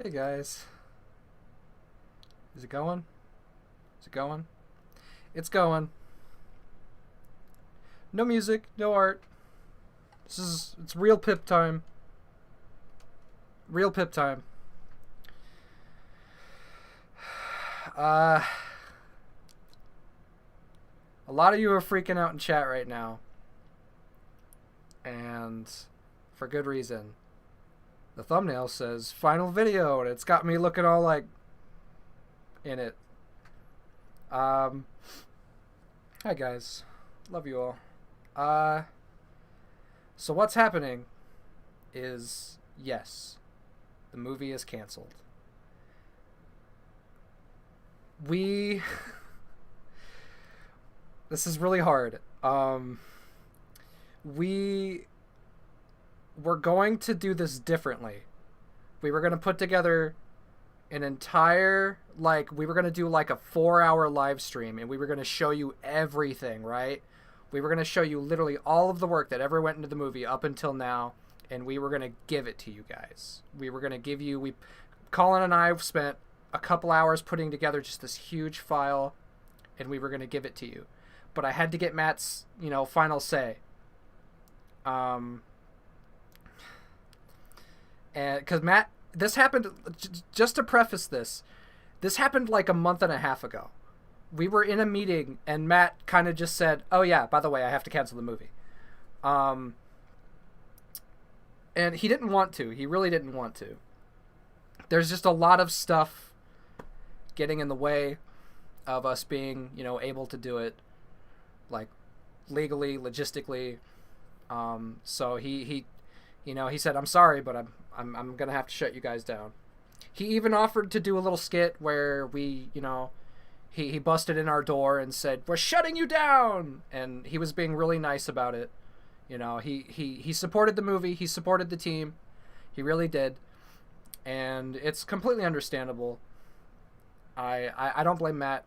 Hey guys. Is it going? Is it going? It's going. No music, no art. It's real pip time. Real pip time. Uh a lot of you are freaking out in chat right now. And for good reason. The thumbnail says final video and it's got me looking all like in it. Hi guys. Love you all. So what's happening is, yes, the movie is canceled. This is really hard. We were going to do this differently. We were going to put together an entire, we were going to do like a 4-hour live stream, and we were going to show you everything, right? We were going to show you literally all of the work that ever went into the movie up until now, and we were going to give it to you guys. We were going to give you, Colin and I spent a couple hours putting together just this huge file, and we were going to give it to you. But I had to get Matt's, final say. And because Matt, this happened, just to preface this happened like a month and a half ago. We were in a meeting and Matt kind of just said, oh yeah, by the way, I have to cancel the movie. And he didn't want to. He really didn't want to. There's just a lot of stuff getting in the way of us being, able to do it, like legally, logistically. So he said, I'm sorry, but I'm gonna have to shut you guys down. He even offered to do a little skit where we, he busted in our door and said, we're shutting you down, and he was being really nice about it. He supported the movie, he supported the team, he really did, and it's completely understandable. I don't blame Matt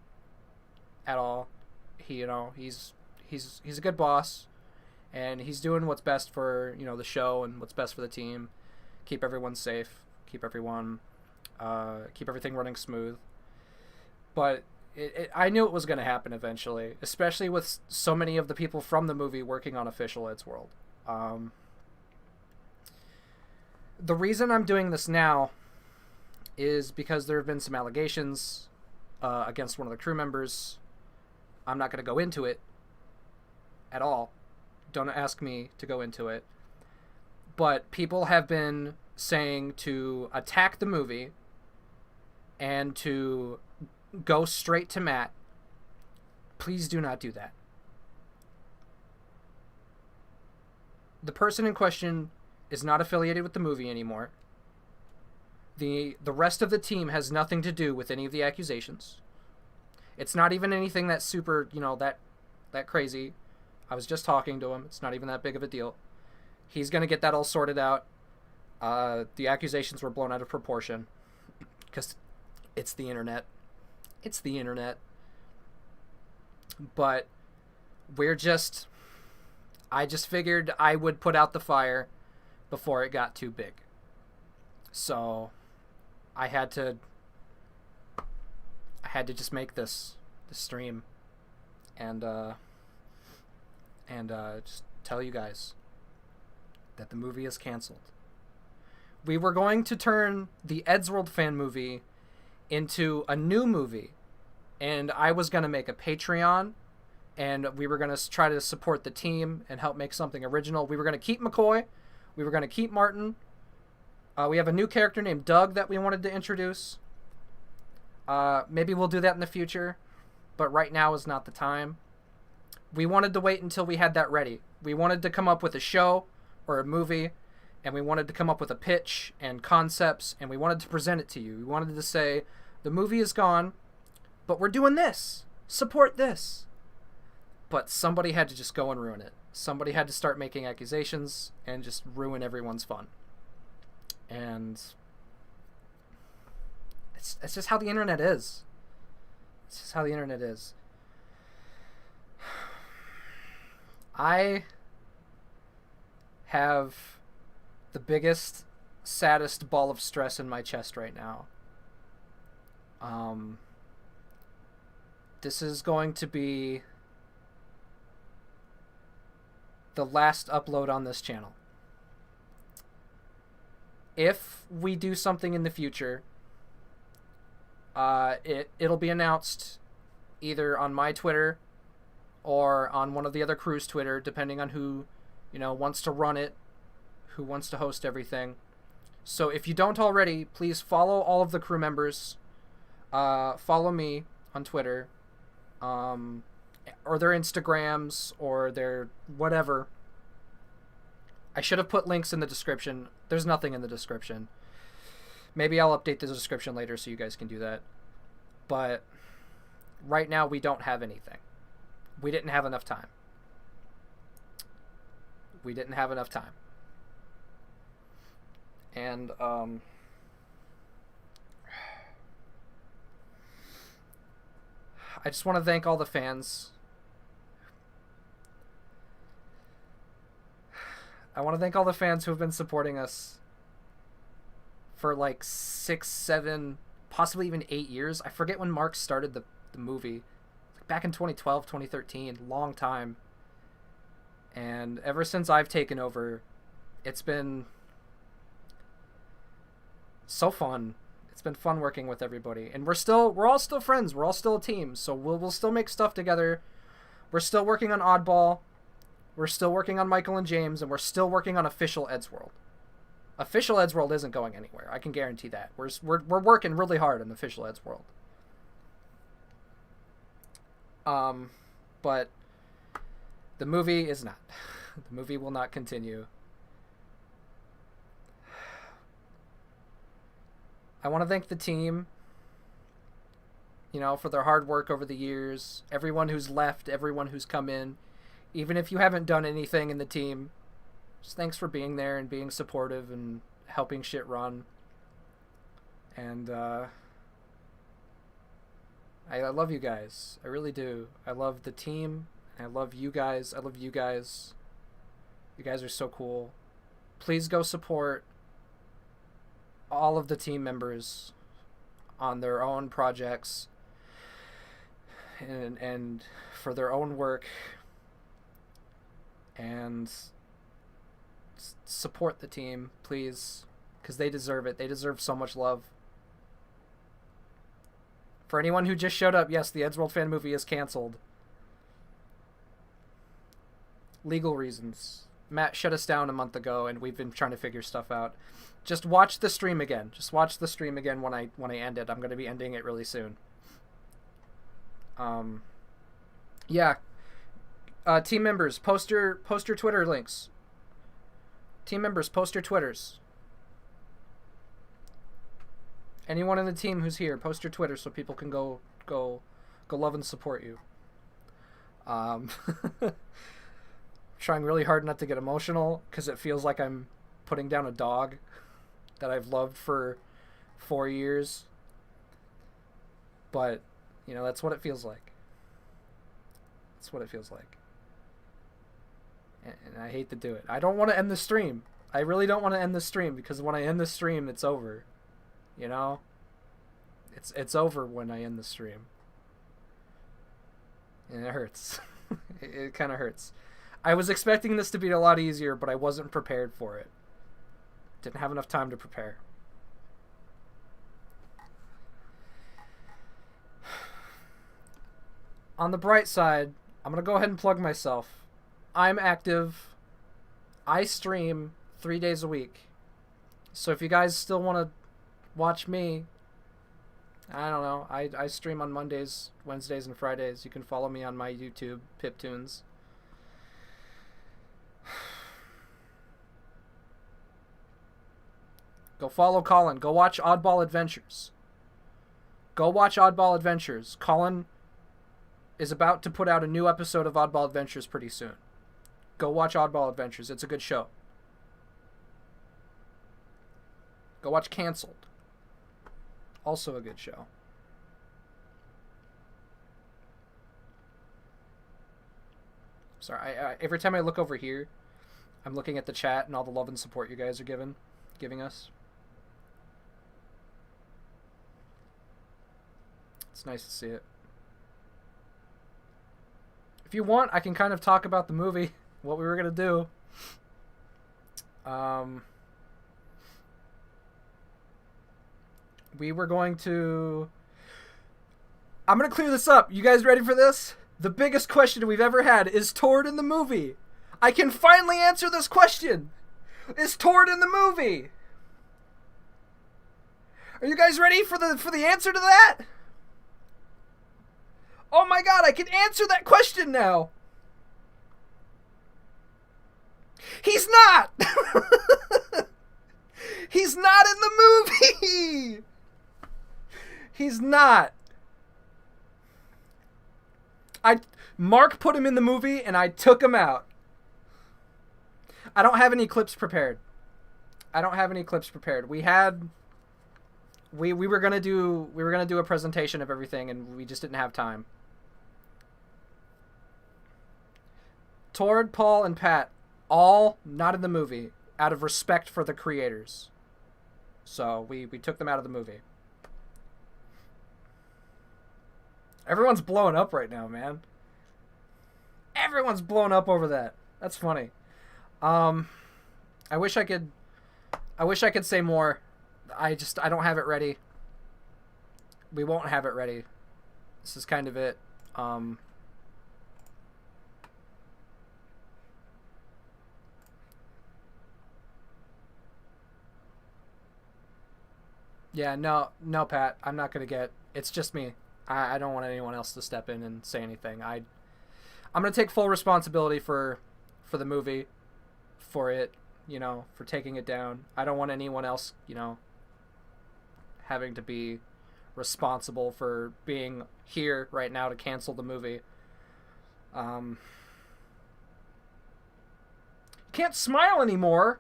at all. He's a good boss, and he's doing what's best for the show and what's best for the team. Keep everyone safe, keep everything running smooth. But I knew it was going to happen eventually, especially with so many of the people from the movie working on official Eddsworld. The reason I'm doing this now is because there have been some allegations against one of the crew members. I'm not going to go into it at all. Don't ask me to go into it. But people have been saying to attack the movie and to go straight to Matt. Please do not do that. The person in question is not affiliated with the movie anymore. The rest of the team has nothing to do with any of the accusations. It's not even anything that's super, that crazy. I was just talking to him. It's not even that big of a deal. He's going to get that all sorted out. The accusations were blown out of proportion because it's the internet. It's the internet. But I just figured I would put out the fire before it got too big. So I had to just make this stream and just tell you guys that the movie is canceled. We were going to turn the Eddsworld fan movie into a new movie, and I was going to make a Patreon, and we were going to try to support the team and help make something original. We were going to keep McCoy. We were going to keep Martin. We have a new character named Doug that we wanted to introduce. Maybe we'll do that in the future, but right now is not the time. We wanted to wait until we had that ready. We wanted to come up with a show or a movie, and we wanted to come up with a pitch and concepts, and we wanted to present it to you. We wanted to say, the movie is gone, but we're doing this. Support this. But somebody had to just go and ruin it. Somebody had to start making accusations and just ruin everyone's fun. And it's just how the internet is. It's just how the internet is. I have the biggest saddest ball of stress in my chest right now. This is going to be the last upload on this channel. If we do something in the future, it'll be announced either on my Twitter or on one of the other crew's Twitter, depending on who, wants to run it, who wants to host everything. So if you don't already, please follow all of the crew members. Follow me on Twitter, or their Instagrams, or their whatever. I should have put links in the description. There's nothing in the description. Maybe I'll update the description later so you guys can do that. But right now we don't have anything. We didn't have enough time. We didn't have enough time. And, I just want to thank all the fans. I want to thank all the fans who have been supporting us for like 6, 7, possibly even 8 years. I forget when Mark started the movie. Like back in 2012, 2013. Long time. And ever since I've taken over, it's been so fun. It's been fun working with everybody. And we're all still friends. We're all still a team. So we'll still make stuff together. We're still working on Oddball. We're still working on Michael and James, and we're still working on official Eddsworld. Official Eddsworld isn't going anywhere. I can guarantee that. We're working really hard on official Eddsworld. But the movie is not. The movie will not continue. I want to thank the team, for their hard work over the years. Everyone who's left, everyone who's come in. Even if you haven't done anything in the team, just thanks for being there and being supportive and helping shit run. And I love you guys. I really do. I love the team. I love you guys. I love you guys. You guys are so cool. Please go support all of the team members on their own projects and for their own work. And support the team, please, because they deserve it. They deserve so much love. For anyone who just showed up, yes, the Eddsworld fan movie is canceled. Legal reasons. Matt shut us down a month ago, and we've been trying to figure stuff out. Just watch the stream again. Just watch the stream again when I end it. I'm going to be ending it really soon. Yeah. Team members, post your Twitter links. Team members, post your Twitters. Anyone in the team who's here, post your Twitter so people can go love and support you. Trying really hard not to get emotional because it feels like I'm putting down a dog that I've loved for 4 years. But, that's what it feels like. That's what it feels like. And I hate to do it. I don't want to end the stream. I really don't want to end the stream because when I end the stream, it's over. It's over when I end the stream. And it hurts. It kind of hurts. I was expecting this to be a lot easier, but I wasn't prepared for it. Didn't have enough time to prepare. On the bright side, I'm going to go ahead and plug myself. I'm active. I stream 3 days a week. So if you guys still want to watch me, I don't know. I stream on Mondays, Wednesdays, and Fridays. You can follow me on my YouTube, Piptoons. Go follow Colin. Go watch Oddball Adventures. Go watch Oddball Adventures. Colin is about to put out a new episode of Oddball Adventures pretty soon. Go watch Oddball Adventures. It's a good show. Go watch Cancelled. Also a good show. Sorry, every time I look over here, I'm looking at the chat and all the love and support you guys are giving us. It's nice to see it. If you want, I can kind of talk about the movie, what we were going to do. We were going to... I'm going to clear this up. You guys ready for this? The biggest question we've ever had, is Tord in the movie? I can finally answer this question. Is Tord in the movie? Are you guys ready for the answer to that? Oh my god, I can answer that question now. He's not. He's not in the movie. He's not. Mark put him in the movie and I took him out. I don't have any clips prepared. We were gonna do a presentation of everything and we just didn't have time. Tord, Paul, and Pat, all not in the movie, out of respect for the creators. So we took them out of the movie. Everyone's blowing up right now, man. Everyone's blown up over that. That's funny. I wish I could say more. I don't have it ready. We won't have it ready. This is kind of it. Yeah, no, Pat. I'm not gonna get... It's just me. I don't want anyone else to step in and say anything. I'm gonna take full responsibility for the movie, for it, you know, for taking it down. I don't want anyone else, you know, having to be responsible for being here right now to cancel the movie. Can't smile anymore.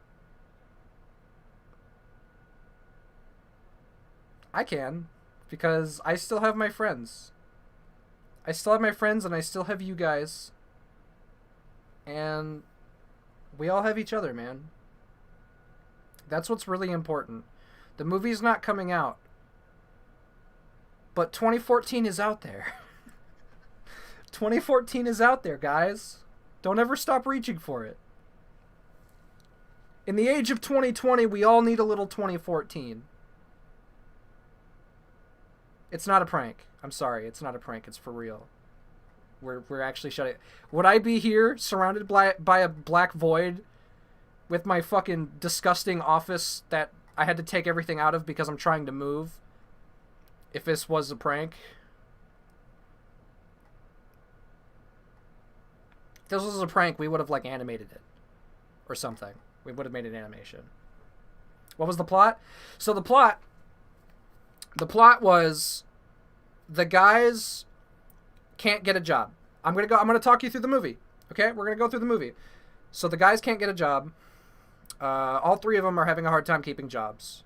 I can, because I still have my friends. I still have my friends and I still have you guys. And we all have each other, man. That's what's really important. The movie's not coming out. But 2014 is out there. 2014 is out there, guys. Don't ever stop reaching for it. In the age of 2020, we all need a little 2014. It's not a prank. I'm sorry, it's not a prank. It's for real. We're actually shutting... Would I be here, surrounded by a black void, with my fucking disgusting office that I had to take everything out of because I'm trying to move, if this was a prank? If this was a prank, we would have, like, animated it. Or something. We would have made an animation. What was the plot? So the plot was the guys can't get a job. I'm gonna talk you through the movie. Okay? We're gonna go through the movie. So the guys can't get a job. All three of them are having a hard time keeping jobs.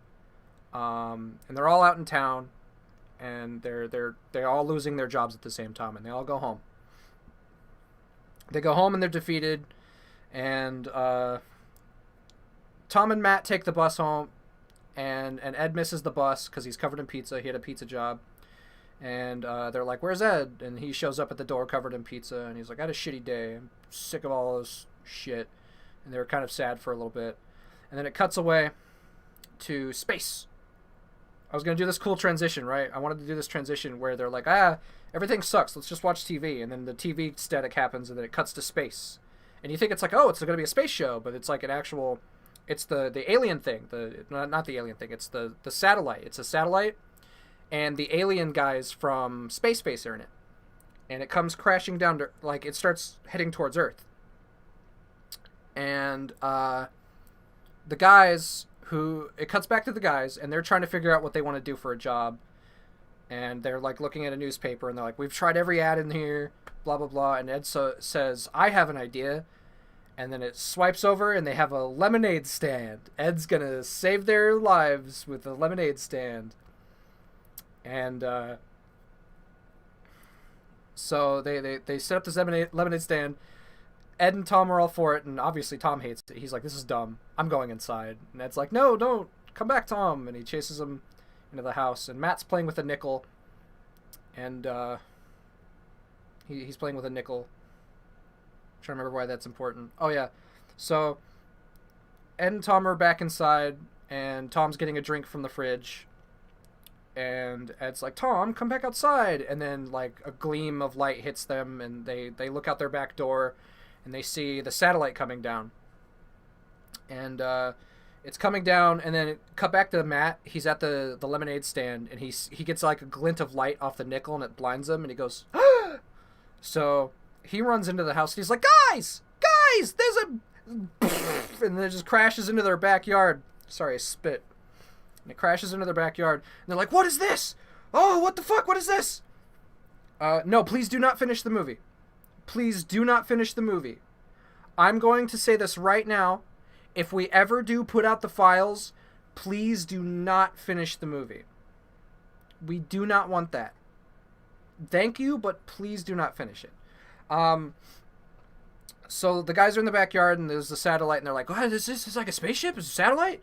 And they're all out in town, and they're all losing their jobs at the same time, and they all go home. They go home and they're defeated, and Tom and Matt take the bus home, and Ed misses the bus because he's covered in pizza. He had a pizza job. And they're like, "Where's Ed?" And he shows up at the door covered in pizza, and he's like, "I had a shitty day. I'm sick of all this shit." And they were kind of sad for a little bit. And then it cuts away to space. I was going to do this cool transition, right? I wanted to do this transition where they're like, everything sucks. Let's just watch TV. And then the TV static happens, and then it cuts to space. And you think it's like, oh, it's going to be a space show, but it's like an actual... It's the alien thing. Not the alien thing. It's the satellite. It's a satellite. And the alien guys from Space Base are in it. And it comes crashing down to, like, it starts heading towards Earth. And the guys it cuts back to the guys, and they're trying to figure out what they want to do for a job. And they're, like, looking at a newspaper, and they're like, "We've tried every ad in here, blah, blah, blah." And Ed says, "I have an idea." And then it swipes over, and they have a lemonade stand. Ed's gonna save their lives with a lemonade stand. And so they set up this lemonade stand. Ed and Tom are all for it, and obviously Tom hates it. He's like, "This is dumb. I'm going inside." And Ed's like, "No, don't. Come back, Tom." And he chases him into the house. And Matt's playing with a nickel. and he's playing with a nickel. I'm trying to remember why that's important. Oh yeah, so Ed and Tom are back inside, and Tom's getting a drink from the fridge, and Ed's like, Tom, come back outside, and then like a gleam of light hits them, and they look out their back door, and they see the satellite coming down, and it's coming down, and then it cut back to Matt. He's at the lemonade stand, and he gets like a glint of light off the nickel, and it blinds him, and he goes, ah! So he runs into the house, and he's like, guys, there's a, and then it just crashes into their backyard. Sorry, I spit. And it crashes into their backyard, and they're like, what is this? Oh, what the fuck? What is this? No, please do not finish the movie. Please do not finish the movie. I'm going to say this right now. If we ever do put out the files, please do not finish the movie. We do not want that. Thank you, but please do not finish it. So the guys are in the backyard, and there's a satellite, and they're like, what is this? Is like a spaceship? Is it a satellite?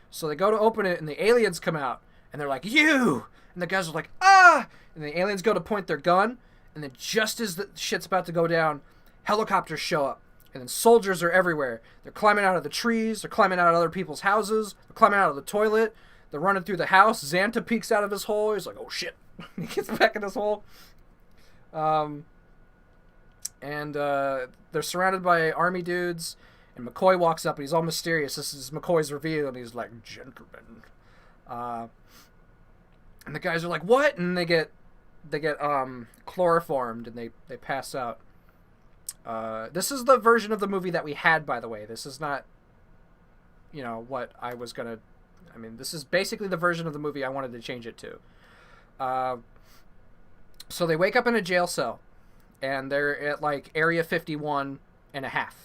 So they go to open it, and the aliens come out, and they're like, you! And the guys are like, ah! And the aliens go to point their gun, and then just as the shit's about to go down, helicopters show up, and then soldiers are everywhere. They're climbing out of the trees, they're climbing out of other people's houses, they're climbing out of the toilet, they're running through the house. Xanta peeks out of his hole, he's like, oh shit. He gets back in his hole. And they're surrounded by army dudes, and McCoy walks up, and he's all mysterious. This is McCoy's reveal, and he's like, gentlemen. And the guys are like, what? And they get chloroformed, and they pass out. This is the version of the movie that we had, by the way. This is not, what I was gonna... I mean, this is basically the version of the movie I wanted to change it to. So they wake up in a jail cell, and they're at, like, Area 51 and a half.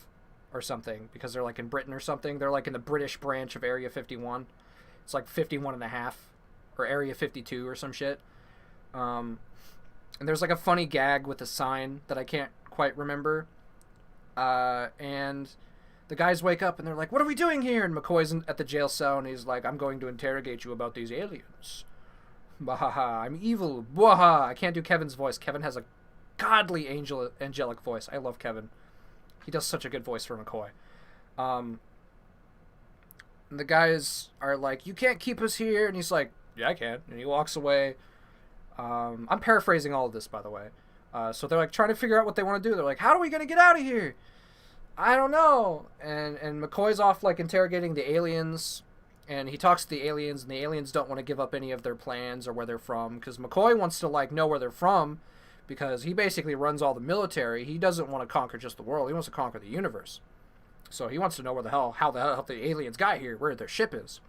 Or something, because they're like in Britain or something. They're like in the British branch of Area 51. It's like 51 and a half, or Area 52 or some shit. And there's like a funny gag with a sign that I can't quite remember. And the guys wake up and they're like, what are we doing here? And McCoy's at the jail cell, and he's like, I'm going to interrogate you about these aliens. Bahaha, I'm evil. Baha. I can't do Kevin's voice. Kevin has a godly angelic voice. I love Kevin. He does such a good voice for McCoy. The guys are like, you can't keep us here. And he's like, yeah, I can. And he walks away. I'm paraphrasing all of this, by the way. So they're like trying to figure out what they want to do. They're like, how are we going to get out of here? I don't know. And McCoy's off like interrogating the aliens. And he talks to the aliens, and the aliens don't want to give up any of their plans or where they're from. Because McCoy wants to like know where they're from. Because he basically runs all the military. He doesn't want to conquer just the world. He wants to conquer the universe. So he wants to know how the hell the aliens got here, where their ship is.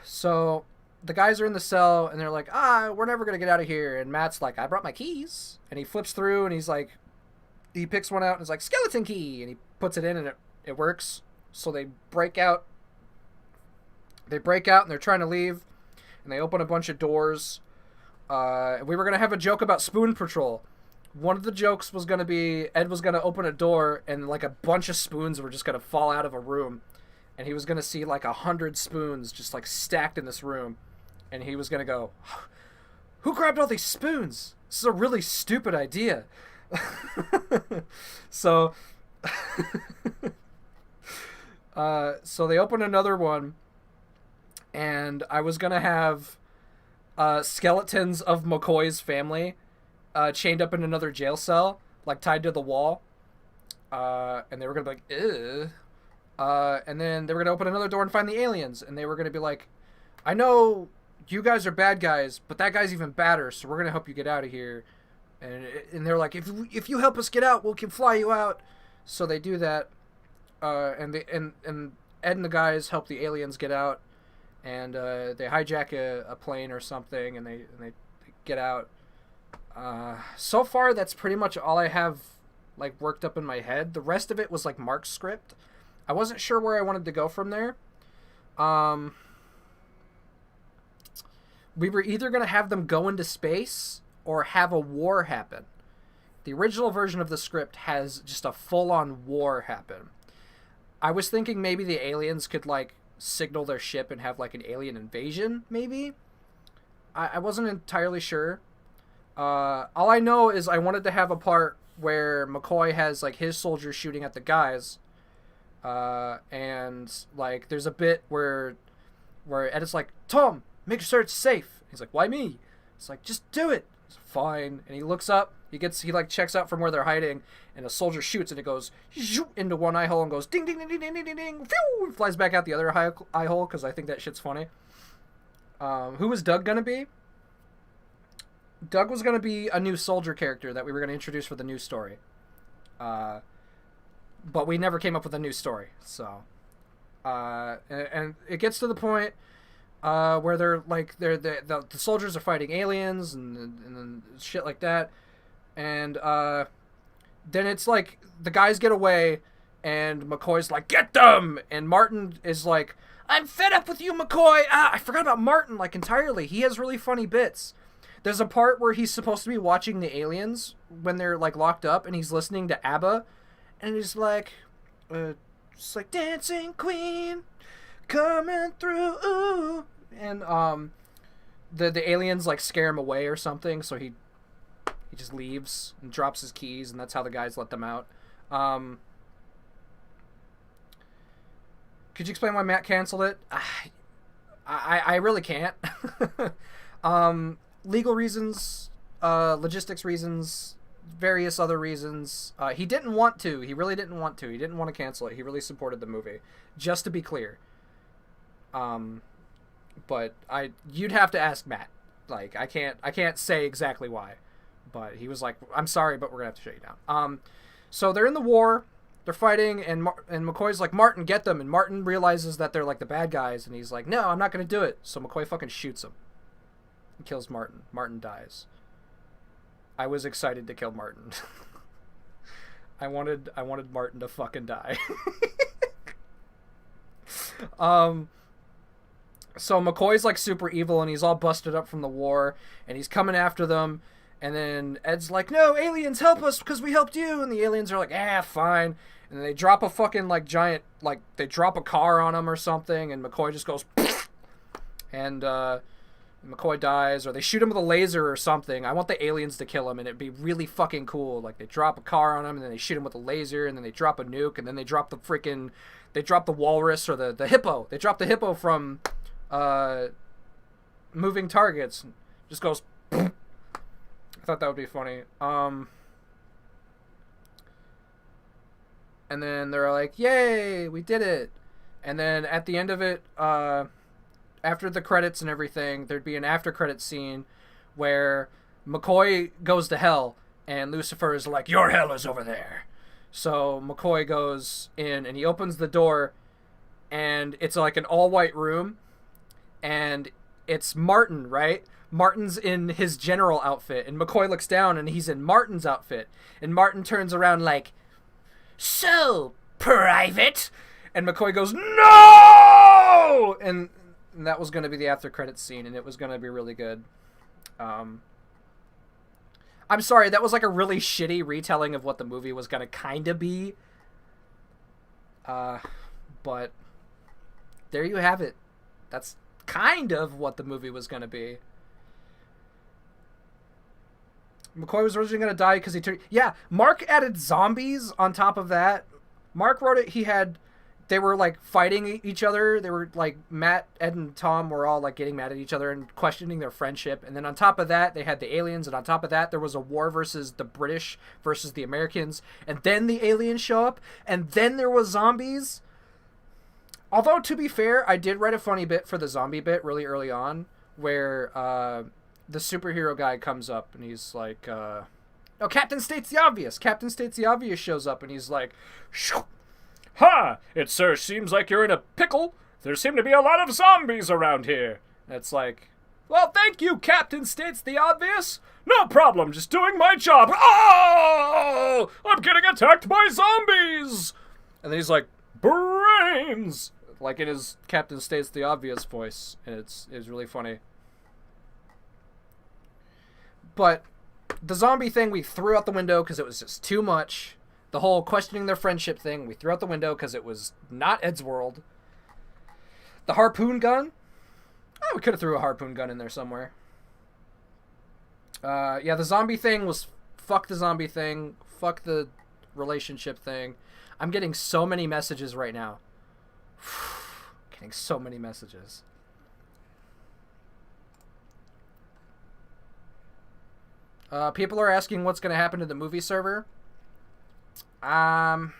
So the guys are in the cell, and they're like, we're never going to get out of here. And Matt's like, I brought my keys. And he flips through, and he's like, he picks one out, and he's like, skeleton key. And he puts it in, and it works. So they break out. And they're trying to leave. And they open a bunch of doors. We were going to have a joke about Spoon Patrol. One of the jokes was going to be Ed was going to open a door, and like a bunch of spoons were just going to fall out of a room. And he was going to see like 100 spoons just like stacked in this room. And he was going to go, who grabbed all these spoons? This is a really stupid idea. So they open another one. And I was going to have skeletons of McCoy's family chained up in another jail cell, like tied to the wall. And they were going to be like, ew. And then they were going to open another door and find the aliens. And they were going to be like, I know you guys are bad guys, but that guy's even badder, so we're going to help you get out of here. And they're like, if you help us get out, we can fly you out. So they do that. And Ed and the guys help the aliens get out. And they hijack a plane or something, and they get out. So far, that's pretty much all I have like worked up in my head. The rest of it was like Mark's script. I wasn't sure where I wanted to go from there. We were either going to have them go into space or have a war happen. The original version of the script has just a full-on war happen. I was thinking maybe the aliens could like signal their ship and have like an alien invasion, maybe. I wasn't entirely sure. All I know is I wanted to have a part where McCoy has like his soldiers shooting at the guys, and like there's a bit where Ed is like, Tom, make sure it's safe. He's like, why me? It's like, just do it. It's fine. And he looks up. He like checks out from where they're hiding, and a soldier shoots, and it goes into one eye hole and goes ding ding ding ding ding ding ding ding. Phew, flies back out the other eye hole because I think that shit's funny. Who was Doug gonna be? Doug was gonna be a new soldier character that we were gonna introduce for the new story. But we never came up with a new story. So, and it gets to the point where the soldiers are fighting aliens and shit like that. And then it's like the guys get away and McCoy's like, get them! And Martin is like, I'm fed up with you, McCoy! I forgot about Martin like entirely. He has really funny bits. There's a part where he's supposed to be watching the aliens when they're like locked up, and he's listening to ABBA, and he's like, it's like Dancing Queen coming through, ooh. And the aliens like scare him away or something, so he just leaves and drops his keys, and that's how the guys let them out. Could you explain why Matt canceled it? I really can't. Legal reasons, logistics reasons, various other reasons. He didn't want to. He really didn't want to. He didn't want to cancel it. He really supported the movie. Just to be clear. But you'd have to ask Matt. Like, I can't say exactly why. But he was like, I'm sorry, but we're going to have to shut you down. So they're in the war. They're fighting, and McCoy's like, Martin, get them. And Martin realizes that they're like the bad guys, and he's like, no, I'm not going to do it. So McCoy fucking shoots him. He kills Martin. Martin dies. I was excited to kill Martin. I wanted Martin to fucking die. So McCoy's like super evil, and he's all busted up from the war, and he's coming after them. And then Ed's like, no, aliens, help us because we helped you. And the aliens are like, fine. And then they drop a fucking like giant, like they drop a car on him or something. And McCoy just goes, and McCoy dies, or they shoot him with a laser or something. I want the aliens to kill him, and it'd be really fucking cool. Like they drop a car on him, and then they shoot him with a laser, and then they drop a nuke, and then they drop the walrus or the hippo. They drop the hippo from Moving Targets. Just goes. I thought that would be funny. And then they're like, yay, we did it. And then at the end of it, after the credits and everything, there'd be an after credits scene where McCoy goes to hell, and Lucifer is like, your hell is over there. So McCoy goes in, and he opens the door, and it's like an all-white room, and it's Martin, right? Martin's in his general outfit, and McCoy looks down, and he's in Martin's outfit, and Martin turns around like, so, private? And McCoy goes, no! And that was going to be the after credits scene, and it was going to be really good. I'm sorry, that was like a really shitty retelling of what the movie was going to kind of be. But there you have it. That's kind of what the movie was going to be. McCoy was originally going to die because he turned... Yeah, Mark added zombies on top of that. Mark wrote it, they were, like, fighting each other. They were, like, Matt, Ed, and Tom were all, like, getting mad at each other and questioning their friendship. And then on top of that, they had the aliens. And on top of that, there was a war versus the British versus the Americans. And then the aliens show up. And then there was zombies. Although, to be fair, I did write a funny bit for the zombie bit really early on. Where, the superhero guy comes up and he's like, oh, Captain States the Obvious. Captain States the Obvious shows up and he's like, shoo! Ha! It seems like you're in a pickle. There seem to be a lot of zombies around here. And it's like, well, thank you, Captain States the Obvious. No problem, just doing my job. Oh! I'm getting attacked by zombies! And then he's like, brains! Like in his Captain States the Obvious voice. And it's really funny. But the zombie thing we threw out the window because it was just too much. The whole questioning their friendship thing we threw out the window because it was not Eddsworld. The harpoon gun? We could have threw a harpoon gun in there somewhere. Yeah, the zombie thing was... Fuck the zombie thing. Fuck the relationship thing. I'm getting so many messages right now. Getting so many messages. People are asking what's going to happen to the movie server. I'm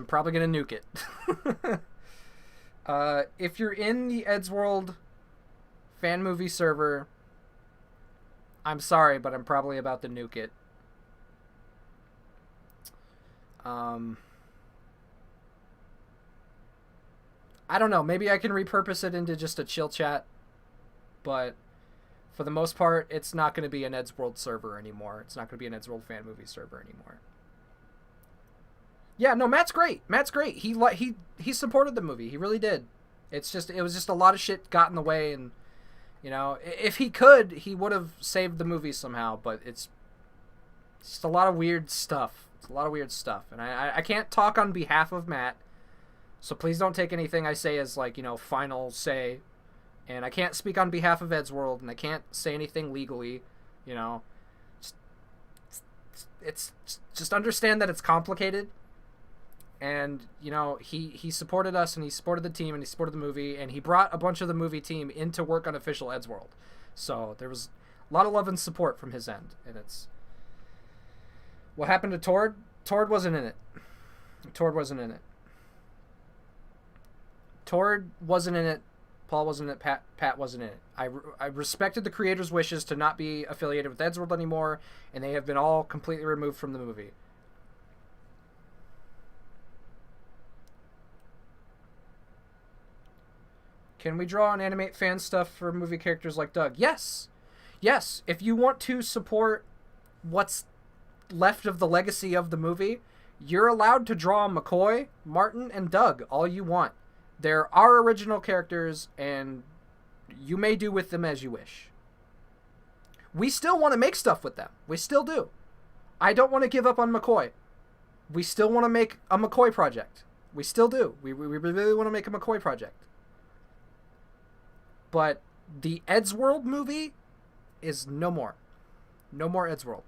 probably going to nuke it. If you're in the Eddsworld fan movie server, I'm sorry, but I'm probably about to nuke it. I don't know. Maybe I can repurpose it into just a chill chat, but for the most part, it's not going to be an Eddsworld server anymore. It's not going to be an Eddsworld fan movie server anymore. Yeah, no, Matt's great. Matt's great. He supported the movie. He really did. It was just a lot of shit got in the way, and you know, if he could, he would have saved the movie somehow. But it's just a lot of weird stuff. It's a lot of weird stuff, and I can't talk on behalf of Matt, so please don't take anything I say as like, you know, final say. And I can't speak on behalf of Eddsworld, and I can't say anything legally. You know, just understand that it's complicated. And, you know, he supported us, and he supported the team, and he supported the movie, and he brought a bunch of the movie team in to work on official Eddsworld. So there was a lot of love and support from his end, and it's... What happened to Tord? Tord wasn't in it. Tord wasn't in it. Tord wasn't in it. Paul wasn't in it. Pat wasn't in it. I respected the creators' wishes to not be affiliated with Eddsworld anymore, and they have been all completely removed from the movie. Can we draw and animate fan stuff for movie characters like Doug? Yes! Yes! If you want to support what's left of the legacy of the movie, you're allowed to draw McCoy, Martin, and Doug all you want. They're our original characters, and you may do with them as you wish. We still want to make stuff with them. We still do. I don't want to give up on McCoy. We still want to make a McCoy project. We still do. We really want to make a McCoy project. But the Eddsworld movie is no more. No more Eddsworld.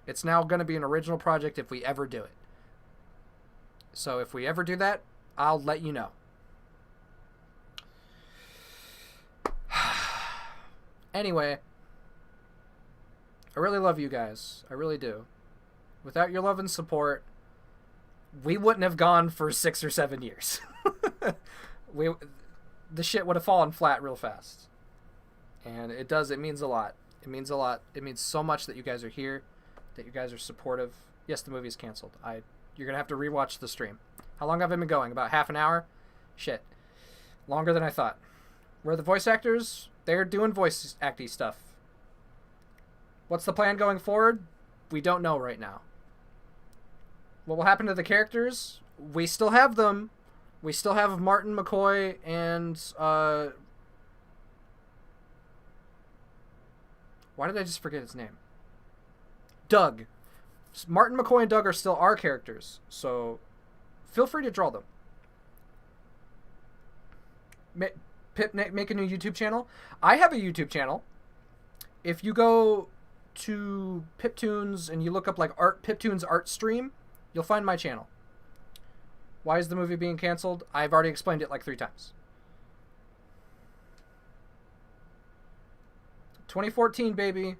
It's now going to be an original project if we ever do it. So if we ever do that, I'll let you know. Anyway, I really love you guys. I really do. Without your love and support, we wouldn't have gone for 6 or 7 years. The shit would have fallen flat real fast. And it does. It means a lot. It means a lot. It means so much that you guys are here, that you guys are supportive. Yes, the movie's canceled. You're going to have to rewatch the stream. How long have I been going? About half an hour? Shit. Longer than I thought. Where are the voice actors? They're doing voice acting stuff. What's the plan going forward? We don't know right now. What will happen to the characters? We still have them. We still have Martin McCoy and... Why did I just forget his name? Doug. Martin McCoy and Doug are still our characters, so feel free to draw them. Pip, make a new YouTube channel. I have a YouTube channel. If you go to PipTunes and you look up like PipTunes art stream, you'll find my channel. Why is the movie being canceled? I've already explained it like 3 times. 2014, baby.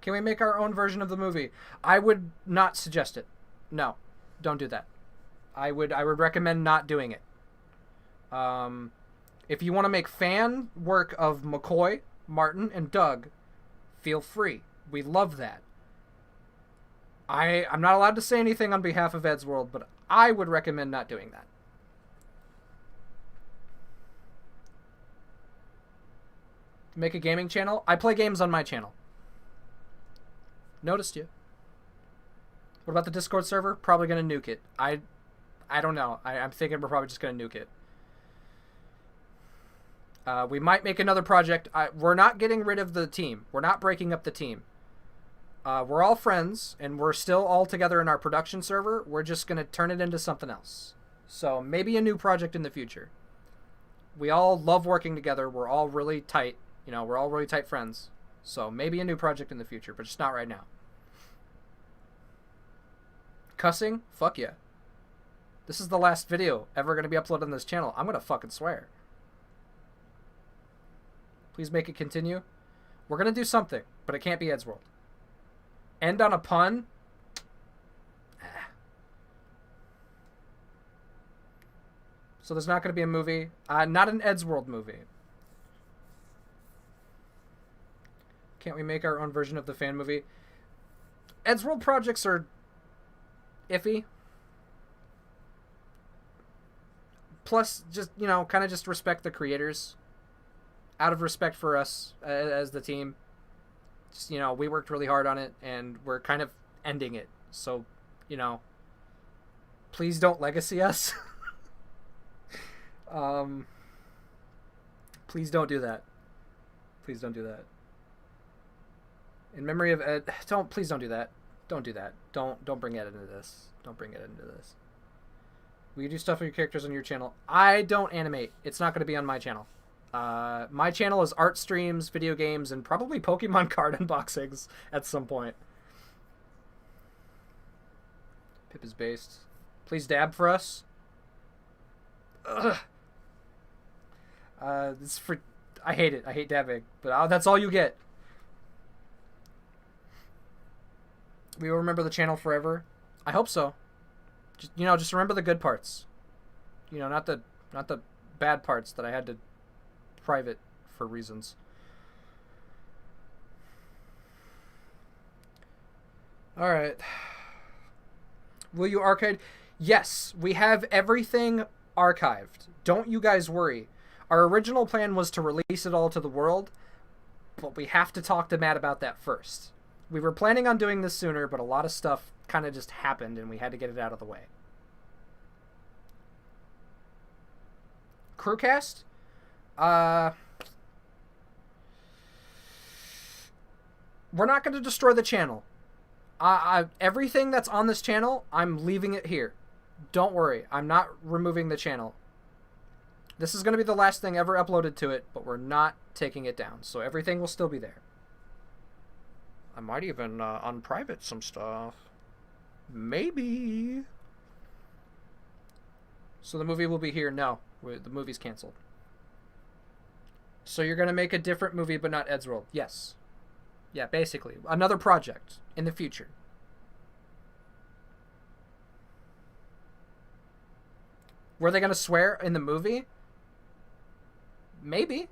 Can we make our own version of the movie? I would not suggest it. No, don't do that. I would recommend not doing it. If you want to make fan work of McCoy, Martin, and Doug, feel free. We love that. I'm not allowed to say anything on behalf of Eddsworld, but I would recommend not doing that. Make a gaming channel? I play games on my channel. Noticed you. What about the Discord server? Probably going to nuke it. I don't know. I'm thinking we're probably just going to nuke it. We might make another project. We're not getting rid of the team. We're not breaking up the team. We're all friends, and we're still all together in our production server. We're just going to turn it into something else. So maybe a new project in the future. We all love working together. We're all really tight. You know, we're all really tight friends. So maybe a new project in the future, but just not right now. Cussing? Fuck yeah. This is the last video ever going to be uploaded on this channel. I'm going to fucking swear. Please make it continue. We're going to do something, but it can't be Eddsworld. End on a pun? So there's not going to be a movie. Not an Eddsworld movie. Can't we make our own version of the fan movie? Eddsworld projects are iffy. Plus, just, you know, kind of just respect the creators. Out of respect for us as the team. Just, you know, we worked really hard on it, and we're kind of ending it. So, you know, please don't legacy us. Please don't do that. Please don't do that. In memory of Ed, please don't do that. Don't do that. Don't bring Ed into this. Don't bring Ed into this. Will you do stuff with your characters on your channel? I don't animate. It's not going to be on my channel. My channel is art streams, video games, and probably Pokemon card unboxings at some point. Pip is based. Please dab for us. Ugh. This for I hate it. I hate dabbing, but that's all you get. We will remember the channel forever. I hope so. Just, you know, just remember the good parts. You know, not the bad parts that I had to private for reasons. All right. Will you archive? Yes, we have everything archived. Don't you guys worry. Our original plan was to release it all to the world, but we have to talk to Matt about that first. We were planning on doing this sooner, but a lot of stuff kind of just happened, and we had to get it out of the way. Crewcast? We're not going to destroy the channel. Everything that's on this channel, I'm leaving it here. Don't worry. I'm not removing the channel. This is going to be the last thing ever uploaded to it, but we're not taking it down. So everything will still be there. I might even unprivate some stuff. Maybe. So the movie will be here? No. The movie's canceled. So you're going to make a different movie, but not Eddsworld? Yes. Yeah, basically. Another project in the future. Were they going to swear in the movie? Maybe.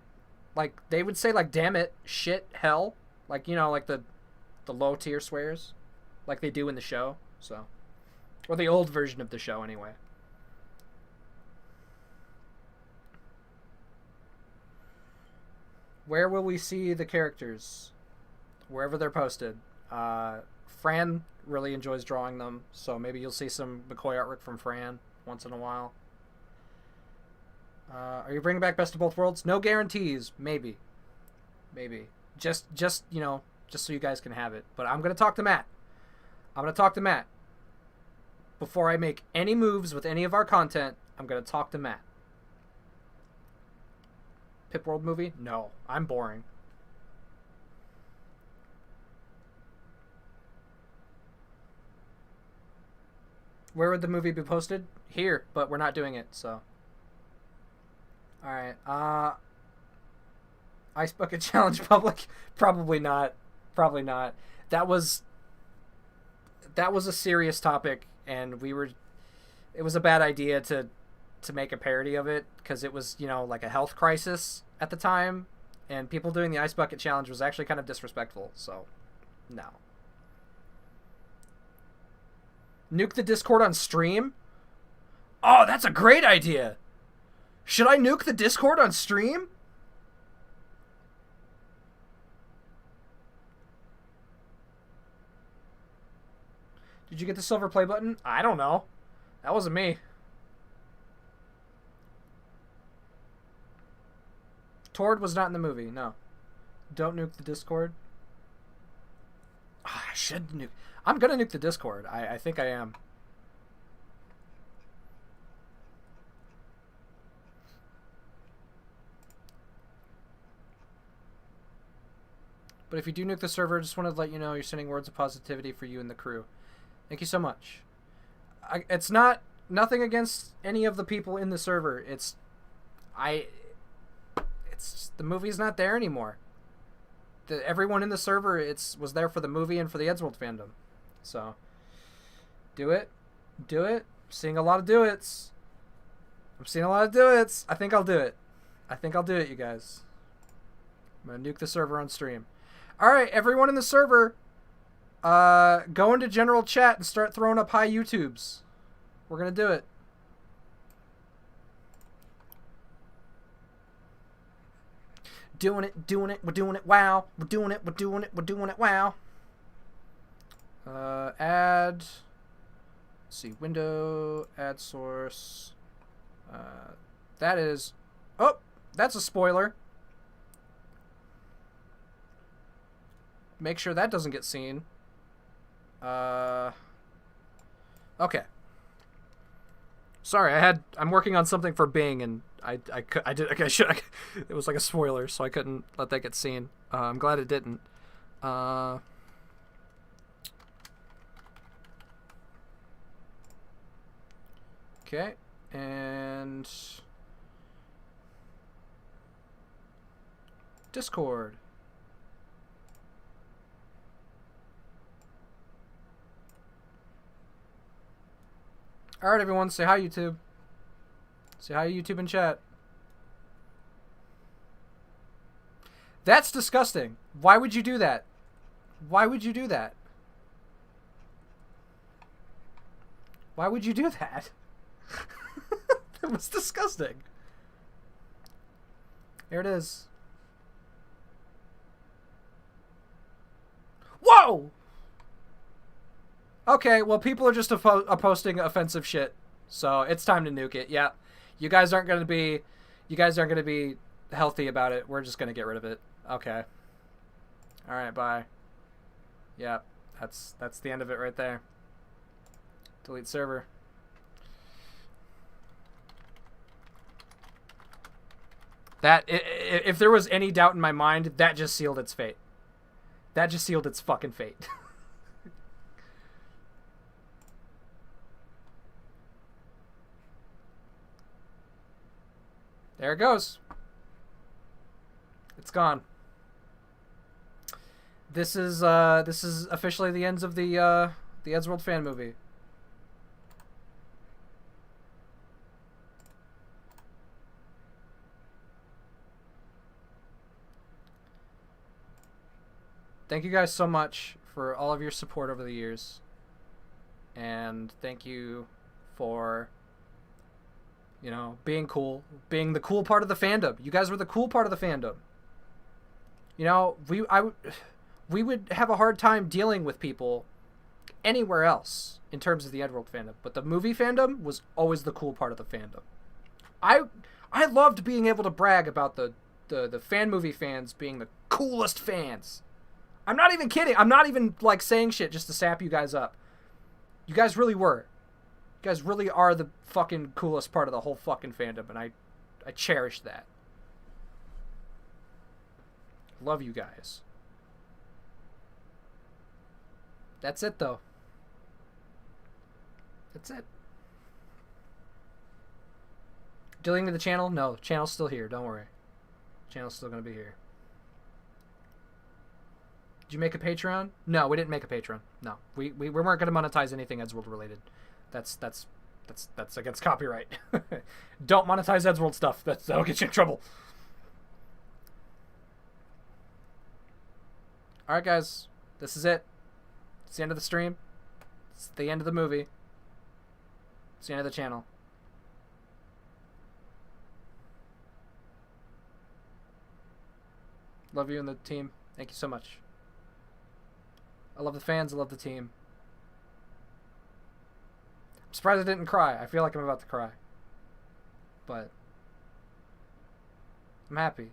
Like, they would say, like, damn it, shit, hell. Like, you know, like the low tier swears. Like they do in the show. So. Or the old version of the show, anyway. Where will we see the characters? Wherever they're posted. Fran really enjoys drawing them, so maybe you'll see some McCoy artwork from Fran once in a while. Are you bringing back Best of Both Worlds? No guarantees. Maybe. Maybe. Just you know, just so you guys can have it. But I'm going to talk to Matt. I'm going to talk to Matt. Before I make any moves with any of our content, I'm going to talk to Matt. Pip World movie? No. I'm boring. Where would the movie be posted? Here, but we're not doing it, so. Alright, Ice Bucket Challenge public? Probably not. Probably not. That was a serious topic, and it was a bad idea to make a parody of it, because it was, you know, like a health crisis at the time, and people doing the Ice Bucket Challenge was actually kind of disrespectful, so, no. Nuke the Discord on stream? Oh, that's a great idea! Should I nuke the Discord on stream? Did you get the silver play button? I don't know. That wasn't me. Tord was not in the movie, no. Don't nuke the Discord. Oh, I should should nuke. I'm gonna nuke the Discord. I think I am. But if you do nuke the server, I just wanted to let you know you're sending words of positivity for you and the crew. Thank you so much. It's nothing against any of the people in the server. It's the movie's not there anymore. Everyone in the server was there for the movie and for the Eddsworld fandom. So do it. I'm seeing a lot of do-its. I think I'll do it. You guys. I'm gonna nuke the server on stream. Alright, everyone in the server, go into general chat and start throwing up high YouTubes. We're gonna do it. Doing it, we're doing it, wow. We're doing it, wow. Add, let's see, window, add source. That is, oh, that's a spoiler. Make sure that doesn't get seen. Okay. Sorry, I'm working on something for Bing, and it was like a spoiler, so I couldn't let that get seen. I'm glad it didn't. Okay, and Discord. Alright, everyone, say hi, YouTube. Say hi, YouTube, in chat. That's disgusting. Why would you do that? Why would you do that? Why would you do that? That was disgusting. There it is. Whoa! Okay, well, people are just posting offensive shit, so it's time to nuke it. Yeah, you guys aren't gonna be healthy about it. We're just gonna get rid of it. Okay. All right, bye. Yeah, that's the end of it right there. Delete server. That if there was any doubt in my mind, that just sealed its fate. That just sealed its fucking fate. There it goes. It's gone. This is officially the ends of the Eddsworld fan movie. Thank you guys so much for all of your support over the years. And thank you for, you know, being cool, being the cool part of the fandom. You guys were the cool part of the fandom. You know, we would have a hard time dealing with people anywhere else in terms of the Eddsworld fandom, but the movie fandom was always the cool part of the fandom. I loved being able to brag about the fan movie fans being the coolest fans. I'm not even kidding. I'm not even like saying shit just to sap you guys up. You guys really were. You guys really are the fucking coolest part of the whole fucking fandom, and I cherish that. Love you guys. That's it, though. That's it. Deleting the channel? No, channel's still here. Don't worry. Channel's still gonna be here. Did you make a Patreon? No, we didn't make a Patreon. No, we weren't gonna monetize anything Eddsworld related. That's against copyright. Don't monetize Eddsworld stuff. That'll get you in trouble. All right, guys, this is it. It's the end of the stream. It's the end of the movie. It's the end of the channel. Love you and the team. Thank you so much. I love the fans. I love the team. I'm surprised I didn't cry. I feel like I'm about to cry. But I'm happy.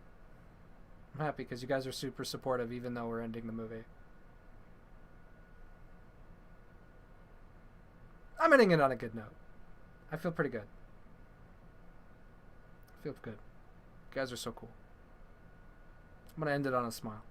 I'm happy because you guys are super supportive even though we're ending the movie. I'm ending it on a good note. I feel pretty good. I feel good. You guys are so cool. I'm going to end it on a smile.